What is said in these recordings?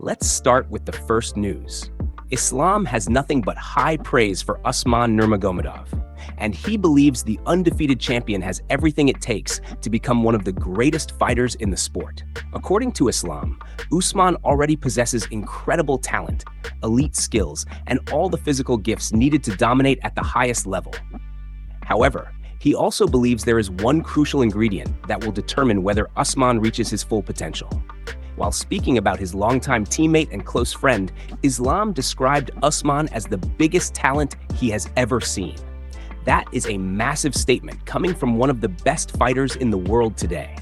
Let's start with the first news. Islam has nothing but high praise for Usman Nurmagomedov, and he believes the undefeated champion has everything it takes to become one of the greatest fighters in the sport. According to Islam, Usman already possesses incredible talent, elite skills, and all the physical gifts needed to dominate at the highest level. However, he also believes there is one crucial ingredient that will determine whether Usman reaches his full potential. While speaking about his longtime teammate and close friend, Islam described Usman as the biggest talent he has ever seen. That is a massive statement coming from one of the best fighters in the world today.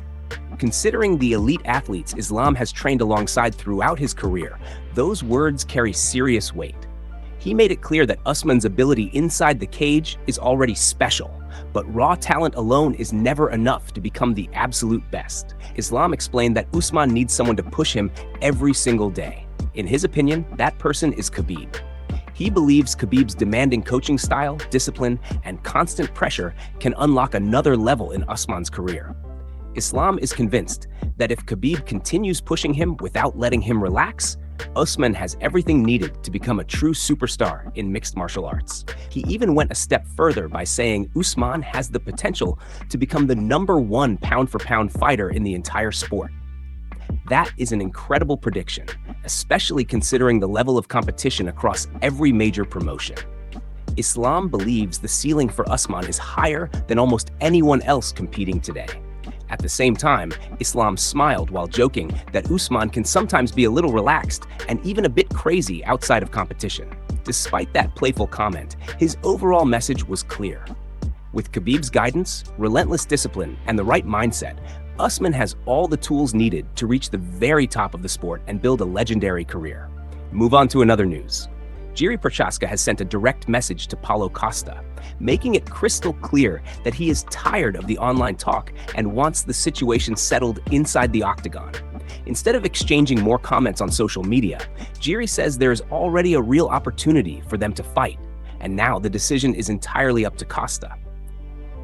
Considering the elite athletes Islam has trained alongside throughout his career, those words carry serious weight. He made it clear that Usman's ability inside the cage is already special, but raw talent alone is never enough to become the absolute best. Islam explained that Usman needs someone to push him every single day. In his opinion, that person is Khabib. He believes Khabib's demanding coaching style, discipline, and constant pressure can unlock another level in Usman's career. Islam is convinced that if Khabib continues pushing him without letting him relax, Usman has everything needed to become a true superstar in mixed martial arts. He even went a step further by saying Usman has the potential to become the #1 pound-for-pound fighter in the entire sport. That is an incredible prediction, especially considering the level of competition across every major promotion. Islam believes the ceiling for Usman is higher than almost anyone else competing today. At the same time, Islam smiled while joking that Usman can sometimes be a little relaxed and even a bit crazy outside of competition. Despite that playful comment, his overall message was clear. With Khabib's guidance, relentless discipline, and the right mindset, Usman has all the tools needed to reach the very top of the sport and build a legendary career. Move on to another news. Jiri Prochazka has sent a direct message to Paulo Costa, making it crystal clear that he is tired of the online talk and wants the situation settled inside the octagon. Instead of exchanging more comments on social media, Jiri says there is already a real opportunity for them to fight, and now the decision is entirely up to Costa.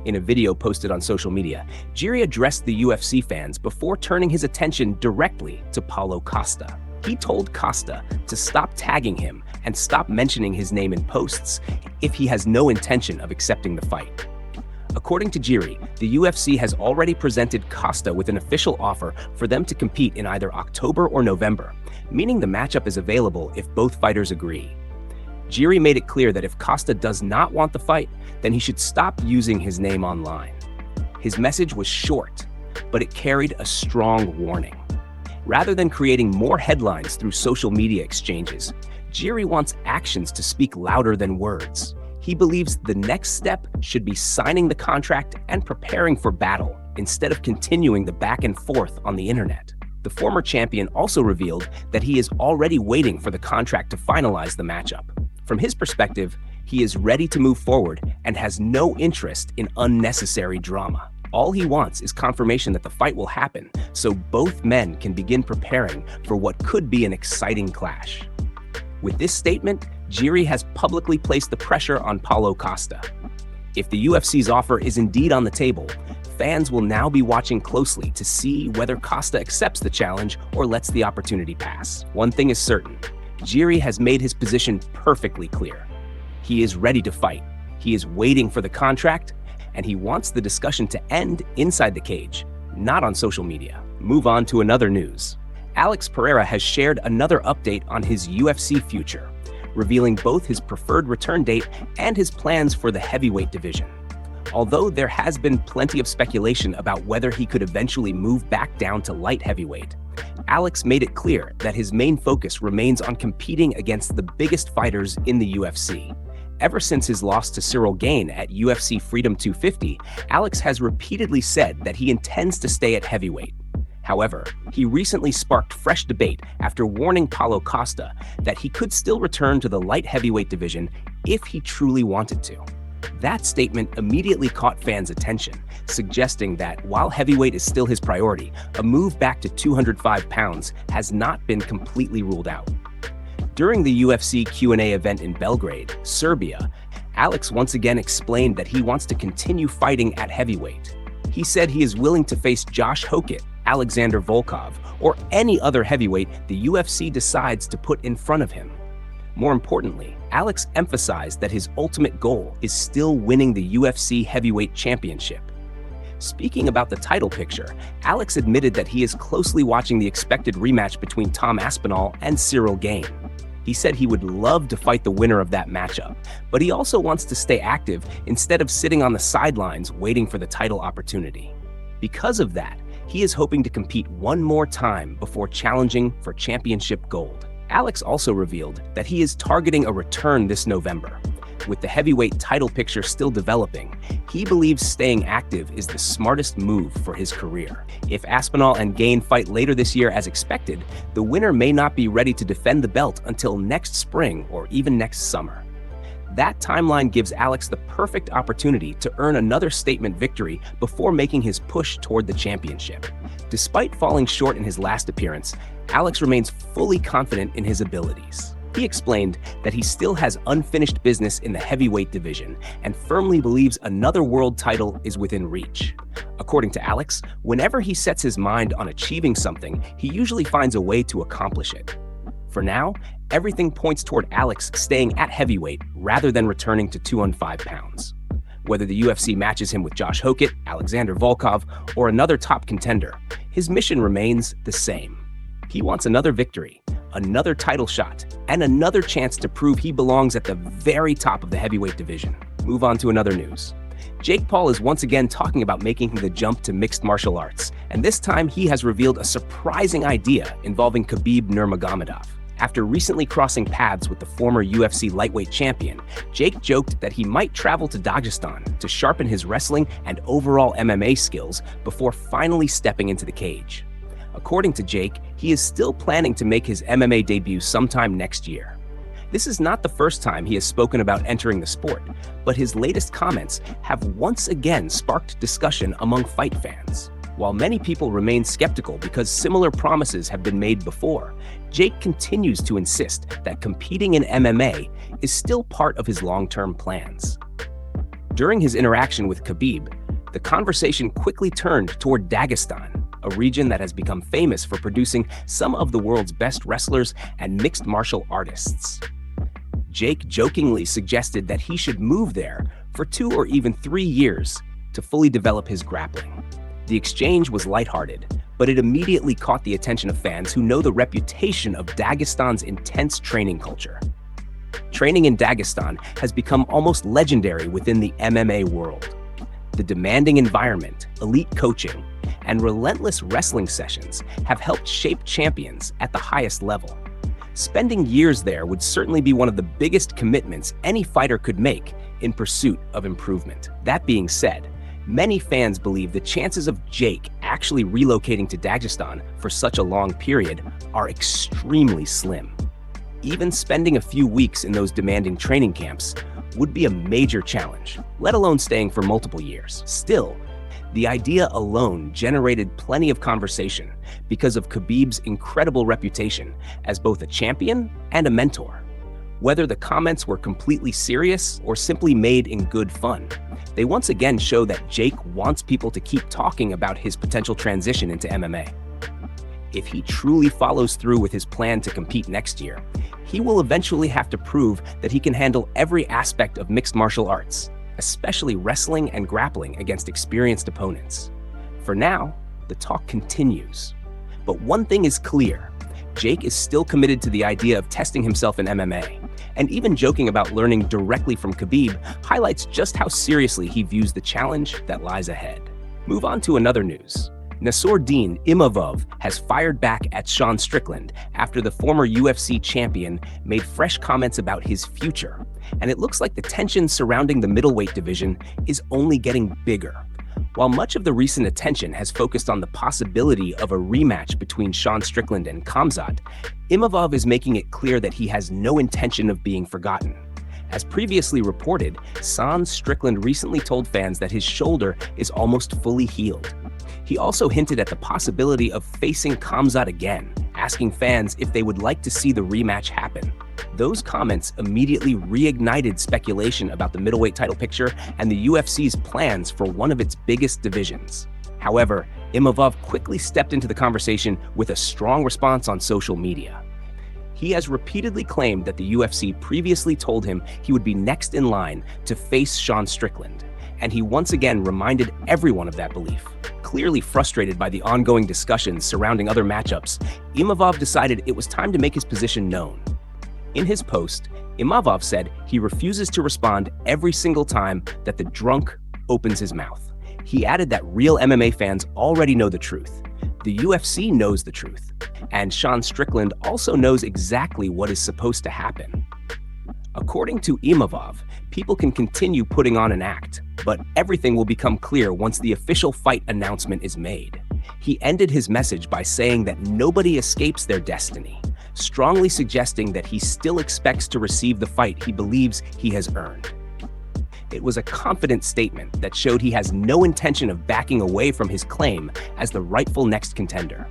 In a video posted on social media, Jiri addressed the UFC fans before turning his attention directly to Paulo Costa. He told Costa to stop tagging him and stop mentioning his name in posts if he has no intention of accepting the fight. According to Jiri, the UFC has already presented Costa with an official offer for them to compete in either October or November, meaning the matchup is available if both fighters agree. Jiri made it clear that if Costa does not want the fight, then he should stop using his name online. His message was short, but it carried a strong warning. Rather than creating more headlines through social media exchanges, Jiri wants actions to speak louder than words. He believes the next step should be signing the contract and preparing for battle instead of continuing the back and forth on the internet. The former champion also revealed that he is already waiting for the contract to finalize the matchup. From his perspective, he is ready to move forward and has no interest in unnecessary drama. All he wants is confirmation that the fight will happen so both men can begin preparing for what could be an exciting clash. With this statement, Jiri has publicly placed the pressure on Paulo Costa. If the UFC's offer is indeed on the table, fans will now be watching closely to see whether Costa accepts the challenge or lets the opportunity pass. One thing is certain, Jiri has made his position perfectly clear. He is ready to fight, he is waiting for the contract, and he wants the discussion to end inside the cage, not on social media. Move on to another news. Alex Pereira has shared another update on his UFC future, revealing both his preferred return date and his plans for the heavyweight division. Although there has been plenty of speculation about whether he could eventually move back down to light heavyweight, Alex made it clear that his main focus remains on competing against the biggest fighters in the UFC. Ever since his loss to Cyril Gane at UFC Freedom 250, Alex has repeatedly said that he intends to stay at heavyweight. However, he recently sparked fresh debate after warning Paulo Costa that he could still return to the light heavyweight division if he truly wanted to. That statement immediately caught fans' attention, suggesting that while heavyweight is still his priority, a move back to 205 pounds has not been completely ruled out. During the UFC Q&A event in Belgrade, Serbia, Alex once again explained that he wants to continue fighting at heavyweight. He said he is willing to face Josh Hokit, Alexander Volkov or any other heavyweight the UFC decides to put in front of him. More importantly, Alex emphasized that his ultimate goal is still winning the UFC Heavyweight Championship. Speaking about the title picture, Alex admitted that he is closely watching the expected rematch between Tom Aspinall and Cyril Gane. He said he would love to fight the winner of that matchup, but he also wants to stay active instead of sitting on the sidelines waiting for the title opportunity. Because of that, he is hoping to compete one more time before challenging for championship gold. Alex also revealed that he is targeting a return this November. With the heavyweight title picture still developing, he believes staying active is the smartest move for his career. If Aspinall and Gane fight later this year as expected, the winner may not be ready to defend the belt until next spring or even next summer. That timeline gives Alex the perfect opportunity to earn another statement victory before making his push toward the championship. Despite falling short in his last appearance, Alex remains fully confident in his abilities. He explained that he still has unfinished business in the heavyweight division and firmly believes another world title is within reach. According to Alex, whenever he sets his mind on achieving something, he usually finds a way to accomplish it. For now, everything points toward Alex staying at heavyweight rather than returning to 205 pounds. Whether the UFC matches him with Josh Hokett, Alexander Volkov, or another top contender, his mission remains the same. He wants another victory, another title shot, and another chance to prove he belongs at the very top of the heavyweight division. Move on to another news. Jake Paul is once again talking about making the jump to mixed martial arts, and this time he has revealed a surprising idea involving Khabib Nurmagomedov. After recently crossing paths with the former UFC lightweight champion, Jake joked that he might travel to Dagestan to sharpen his wrestling and overall MMA skills before finally stepping into the cage. According to Jake, he is still planning to make his MMA debut sometime next year. This is not the first time he has spoken about entering the sport, but his latest comments have once again sparked discussion among fight fans. While many people remain skeptical because similar promises have been made before, Jake continues to insist that competing in MMA is still part of his long-term plans. During his interaction with Khabib, the conversation quickly turned toward Dagestan, a region that has become famous for producing some of the world's best wrestlers and mixed martial artists. Jake jokingly suggested that he should move there for 2 or even 3 years to fully develop his grappling. The exchange was lighthearted, but it immediately caught the attention of fans who know the reputation of Dagestan's intense training culture. Training in Dagestan has become almost legendary within the MMA world. The demanding environment, elite coaching, and relentless wrestling sessions have helped shape champions at the highest level. Spending years there would certainly be one of the biggest commitments any fighter could make in pursuit of improvement. That being said, many fans believe the chances of Jake actually relocating to Dagestan for such a long period are extremely slim. Even spending a few weeks in those demanding training camps would be a major challenge, let alone staying for multiple years. Still, the idea alone generated plenty of conversation because of Khabib's incredible reputation as both a champion and a mentor. Whether the comments were completely serious or simply made in good fun, they once again show that Jake wants people to keep talking about his potential transition into MMA. If he truly follows through with his plan to compete next year, he will eventually have to prove that he can handle every aspect of mixed martial arts, especially wrestling and grappling against experienced opponents. For now, the talk continues. But one thing is clear, Jake is still committed to the idea of testing himself in MMA, and even joking about learning directly from Khabib highlights just how seriously he views the challenge that lies ahead. Move on to another news. Nassourdine Imavov has fired back at Sean Strickland after the former UFC champion made fresh comments about his future, and it looks like the tension surrounding the middleweight division is only getting bigger. While much of the recent attention has focused on the possibility of a rematch between Sean Strickland and Khamzat, Imavov is making it clear that he has no intention of being forgotten. As previously reported, Sean Strickland recently told fans that his shoulder is almost fully healed. He also hinted at the possibility of facing Khamzat again, asking fans if they would like to see the rematch happen. Those comments immediately reignited speculation about the middleweight title picture and the UFC's plans for one of its biggest divisions. However, Imavov quickly stepped into the conversation with a strong response on social media. He has repeatedly claimed that the UFC previously told him he would be next in line to face Sean Strickland, and he once again reminded everyone of that belief. Clearly frustrated by the ongoing discussions surrounding other matchups, Imavov decided it was time to make his position known. In his post, Imavov said he refuses to respond every single time that the drunk opens his mouth. He added that real MMA fans already know the truth. The UFC knows the truth, and Sean Strickland also knows exactly what is supposed to happen. According to Imavov, people can continue putting on an act, but everything will become clear once the official fight announcement is made. He ended his message by saying that nobody escapes their destiny, strongly suggesting that he still expects to receive the fight he believes he has earned. It was a confident statement that showed he has no intention of backing away from his claim as the rightful next contender.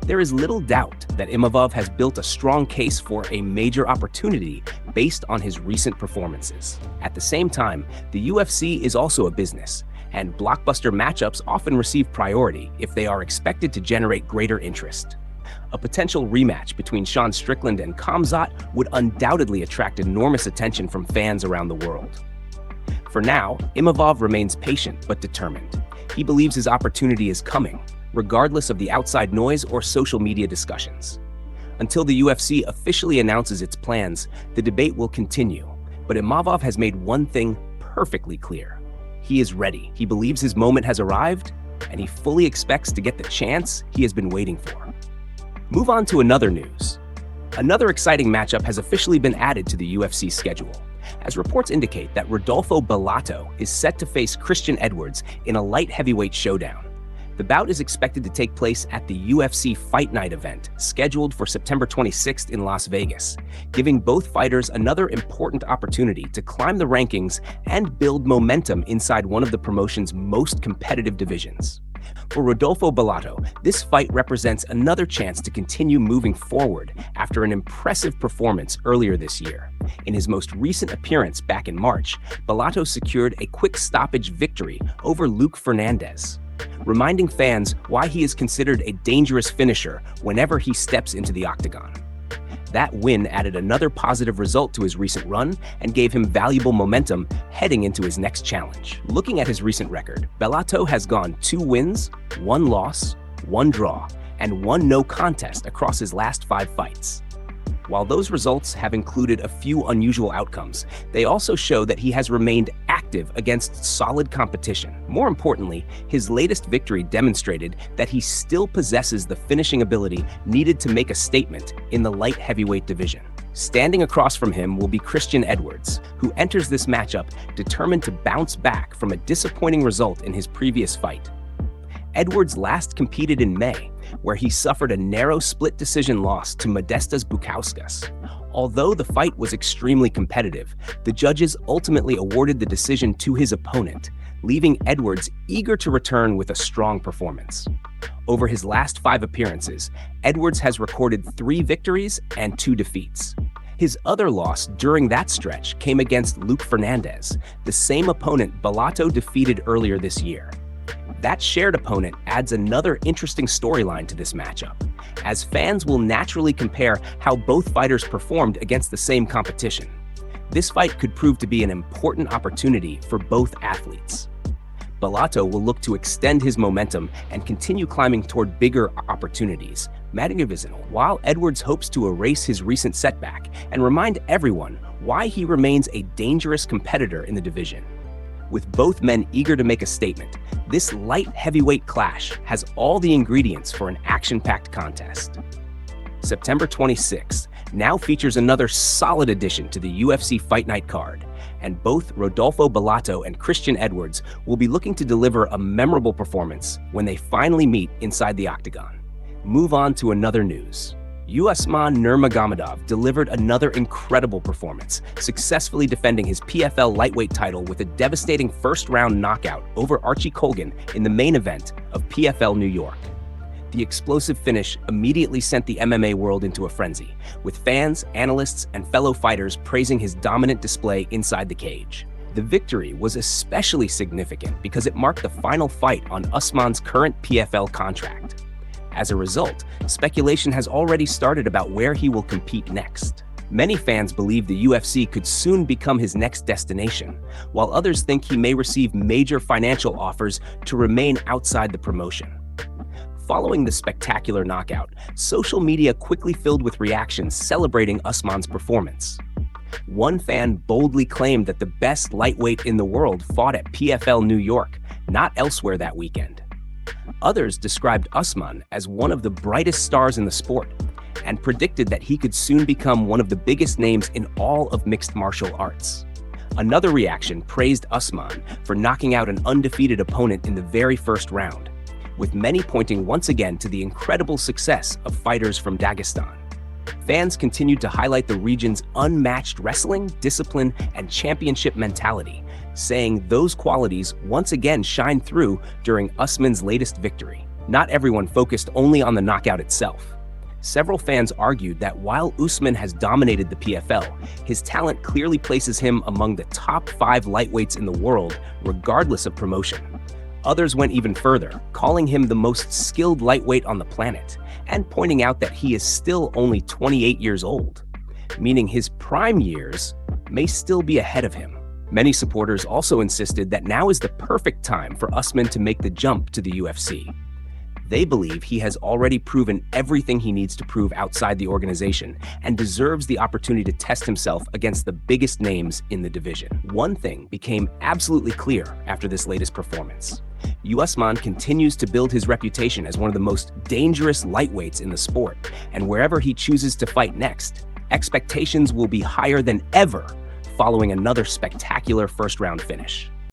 There is little doubt that Imavov has built a strong case for a major opportunity based on his recent performances. At the same time, the UFC is also a business, and blockbuster matchups often receive priority if they are expected to generate greater interest. A potential rematch between Sean Strickland and Khamzat would undoubtedly attract enormous attention from fans around the world. For now, Imavov remains patient but determined. He believes his opportunity is coming, regardless of the outside noise or social media discussions. Until the UFC officially announces its plans, the debate will continue, but Imavov has made one thing perfectly clear. He is ready. He believes his moment has arrived, and he fully expects to get the chance he has been waiting for. Move on to another news. Another exciting matchup has officially been added to the UFC schedule, as reports indicate that Rodolfo Bellato is set to face Christian Edwards in a light heavyweight showdown. The bout is expected to take place at the UFC Fight Night event, scheduled for September 26th in Las Vegas, giving both fighters another important opportunity to climb the rankings and build momentum inside one of the promotion's most competitive divisions. For Rodolfo Bellato, this fight represents another chance to continue moving forward after an impressive performance earlier this year. In his most recent appearance back in March, Bellato secured a quick stoppage victory over Luke Fernandez, reminding fans why he is considered a dangerous finisher whenever he steps into the octagon. That win added another positive result to his recent run and gave him valuable momentum heading into his next challenge. Looking at his recent record, Bellato has gone 2 wins, 1 loss, 1 draw, and 1 no contest across his last 5 fights. While those results have included a few unusual outcomes, they also show that he has remained active against solid competition. More importantly, his latest victory demonstrated that he still possesses the finishing ability needed to make a statement in the light heavyweight division. Standing across from him will be Christian Edwards, who enters this matchup determined to bounce back from a disappointing result in his previous fight. Edwards last competed in May, where he suffered a narrow split decision loss to Modestas Bukauskas. Although the fight was extremely competitive, the judges ultimately awarded the decision to his opponent, leaving Edwards eager to return with a strong performance. Over his last 5 appearances, Edwards has recorded 3 victories and 2 defeats. His other loss during that stretch came against Luke Fernandez, the same opponent Bellato defeated earlier this year. That shared opponent adds another interesting storyline to this matchup, as fans will naturally compare how both fighters performed against the same competition. This fight could prove to be an important opportunity for both athletes. Bellato will look to extend his momentum and continue climbing toward bigger opportunities, while Edwards hopes to erase his recent setback and remind everyone why he remains a dangerous competitor in the division. With both men eager to make a statement, this light heavyweight clash has all the ingredients for an action-packed contest. September 26th now features another solid addition to the UFC Fight Night card, and both Rodolfo Bellato and Christian Edwards will be looking to deliver a memorable performance when they finally meet inside the octagon. Move on to another news. Usman Nurmagomedov delivered another incredible performance, successfully defending his PFL lightweight title with a devastating first-round knockout over Archie Colgan in the main event of PFL New York. The explosive finish immediately sent the MMA world into a frenzy, with fans, analysts, and fellow fighters praising his dominant display inside the cage. The victory was especially significant because it marked the final fight on Usman's current PFL contract. As a result, speculation has already started about where he will compete next. Many fans believe the UFC could soon become his next destination, while others think he may receive major financial offers to remain outside the promotion. Following the spectacular knockout, social media quickly filled with reactions celebrating Usman's performance. One fan boldly claimed that the best lightweight in the world fought at PFL New York, not elsewhere that weekend. Others described Usman as one of the brightest stars in the sport and predicted that he could soon become one of the biggest names in all of mixed martial arts. Another reaction praised Usman for knocking out an undefeated opponent in the very first round, with many pointing once again to the incredible success of fighters from Dagestan. Fans continued to highlight the region's unmatched wrestling, discipline, and championship mentality, saying those qualities once again shined through during Usman's latest victory. Not everyone focused only on the knockout itself. Several fans argued that while Usman has dominated the PFL, his talent clearly places him among the top 5 lightweights in the world, regardless of promotion. Others went even further, calling him the most skilled lightweight on the planet, and pointing out that he is still only 28 years old, meaning his prime years may still be ahead of him. Many supporters also insisted that now is the perfect time for Usman to make the jump to the UFC. They believe he has already proven everything he needs to prove outside the organization and deserves the opportunity to test himself against the biggest names in the division. One thing became absolutely clear after this latest performance. Usman continues to build his reputation as one of the most dangerous lightweights in the sport, and wherever he chooses to fight next, expectations will be higher than ever following another spectacular first-round finish.